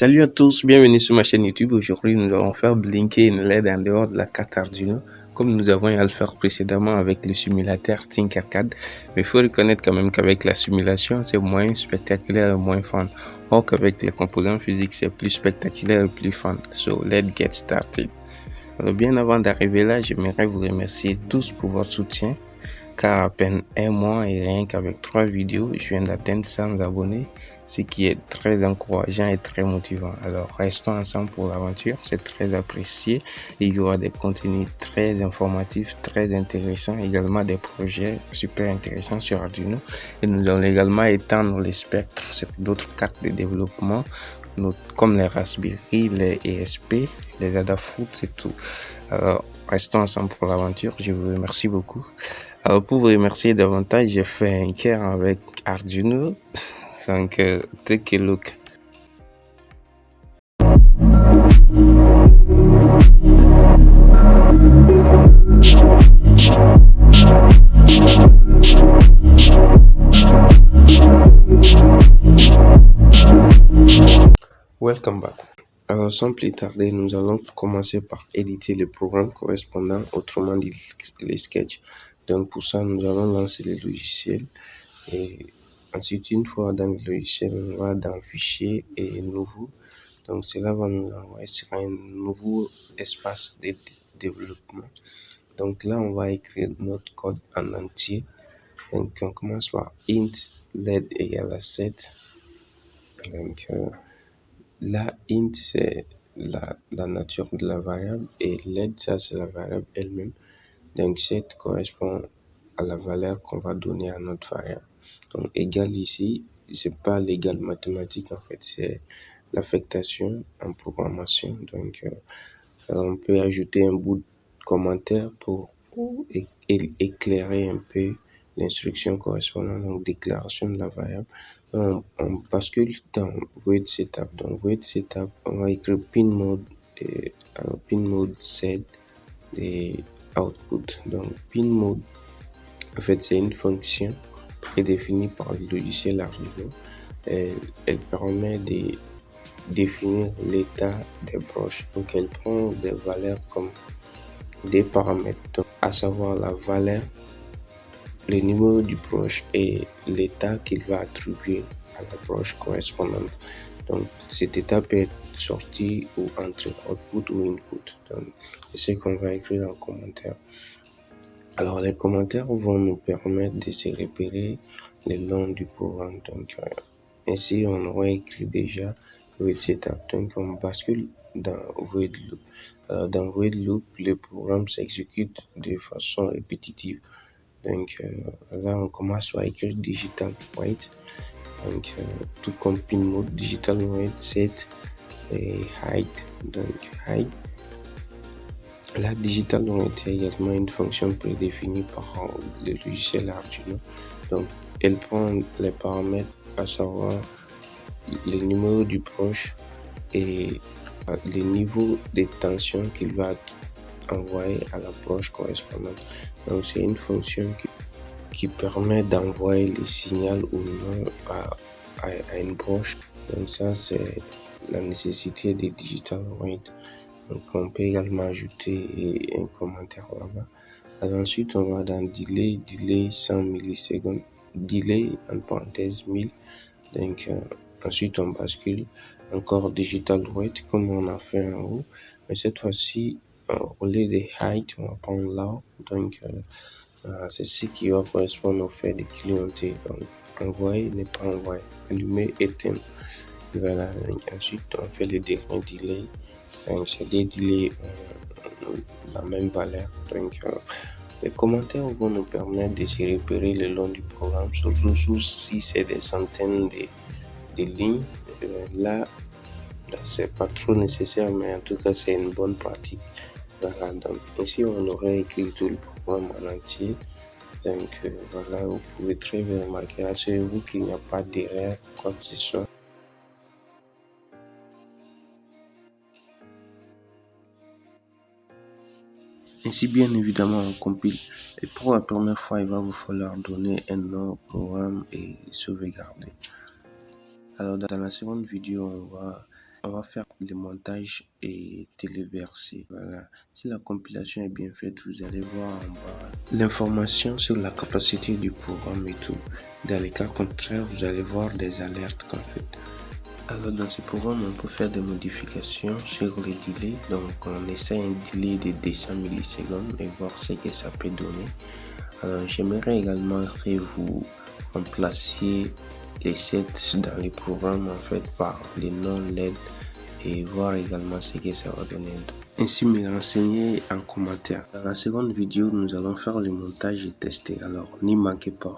Salut à tous, bienvenue sur ma chaîne YouTube. Aujourd'hui, nous allons faire blinker une LED en dehors de la carte Arduino, comme nous avons eu à le faire précédemment avec le simulateur Tinkercad. Mais il faut reconnaître quand même qu'avec la simulation, c'est moins spectaculaire et moins fun. Or qu'avec les composants physiques, c'est plus spectaculaire et plus fun. So, let's get started. Alors, bien avant d'arriver là, j'aimerais vous remercier tous pour votre soutien. Car à peine un mois et rien qu'avec 3 vidéos, je viens d'atteindre 100 abonnés, ce qui est très encourageant et très motivant. Alors restons ensemble pour l'aventure, c'est très apprécié. Et il y aura des contenus très informatifs, très intéressants, également des projets super intéressants sur Arduino. Et nous allons également étendre les spectres sur d'autres cartes de développement, comme les Raspberry, les ESP, les Adafruit et tout. Alors restons ensemble pour l'aventure, je vous remercie beaucoup. Alors pour vous remercier davantage, j'ai fait un cœur avec Arduino. Donc, take a look. Welcome back. Alors sans plus tarder, nous allons commencer par éditer le programme correspondant, autrement dit les sketchs. Donc pour ça, nous allons lancer le logiciel et ensuite, une fois dans le logiciel, on va dans Fichier et Nouveau. Donc cela va nous envoyer sur un nouveau espace de développement. Donc là, on va écrire notre code en entier. Donc on commence par int LED égale à 7. Donc là, int c'est la nature de la variable et LED ça c'est la variable elle-même. Donc 7 correspond à la valeur qu'on va donner à notre variable. Donc égal ici, c'est pas l'égal mathématique en fait, c'est l'affectation en programmation. Donc on peut ajouter un bout de commentaire pour éclairer un peu l'instruction correspondant, donc déclaration de la variable. On bascule dans void setup. Dans void setup, on va écrire pin mode et pin mode set et output. Donc pin mode, en fait, c'est une fonction prédéfinie par le logiciel Arduino. Elle permet de définir l'état des broches. Donc elle prend des valeurs comme des paramètres, donc, à savoir la valeur, le numéro du broche et l'état qu'il va attribuer à la broche correspondante. Donc cet état peut être sorti ou entrée, output ou input. Donc c'est ce qu'on va écrire en commentaire. Alors les commentaires vont nous permettre de se repérer le long du programme. Donc ainsi on aura écrit déjà void setup. Donc on bascule dans void loop. Alors dans void loop, le programme s'exécute de façon répétitive. Donc là on commence à écrire digital write. Donc tout comme pin mode, digital write set et height. Donc height. La digital write est également une fonction prédéfinie par le logiciel Arduino. Donc elle prend les paramètres, à savoir le numéro du broche et le niveau de tension qu'il va envoyer à la broche correspondante. Donc c'est une fonction qui permet d'envoyer le signal ou non à une broche. Donc ça c'est la nécessité des digital write. Donc on peut également ajouter un commentaire là-bas. Alors ensuite on va dans delay 100 millisecondes, delay en parenthèse 1000. Donc ensuite on bascule encore digital write comme on a fait en haut, mais cette fois-ci au lieu de height on va prendre low. Donc c'est ce qui va correspondre au fait de clienter. Donc envoyer n'est pas envoyer, allumer, éteindre. Voilà. Donc ensuite on fait le dernier delay. Donc c'est des délais la même valeur. Donc les commentaires vont nous permettre de se repérer le long du programme, surtout si c'est des centaines de lignes. Là c'est pas trop nécessaire, mais en tout cas c'est une bonne pratique. Voilà, donc ici on aurait écrit tout le programme en entier. Donc voilà, vous pouvez très bien remarquer, assurez-vous qu'il n'y a pas d'erreur, quoi que ce soit. Ainsi, bien évidemment, on compile. Et pour la première fois, il va vous falloir donner un nom au programme et sauvegarder. Alors, dans la seconde vidéo, on va On va faire le montage et téléverser. Voilà. Si la compilation est bien faite, vous allez voir en bas l'information sur la capacité du programme et tout. Dans les cas contraires, vous allez voir des alertes qu'en fait. Alors dans ce programme, on peut faire des modifications sur les délais. Donc on essaie un délai de 200 millisecondes et voir ce que ça peut donner. Alors j'aimerais également que vous remplaciez les sets dans les programmes en fait par les noms LED et voir également ce que ça va donner. Ainsi me renseigner en commentaire. Dans la seconde vidéo, nous allons faire le montage et tester. Alors n'y manquez pas.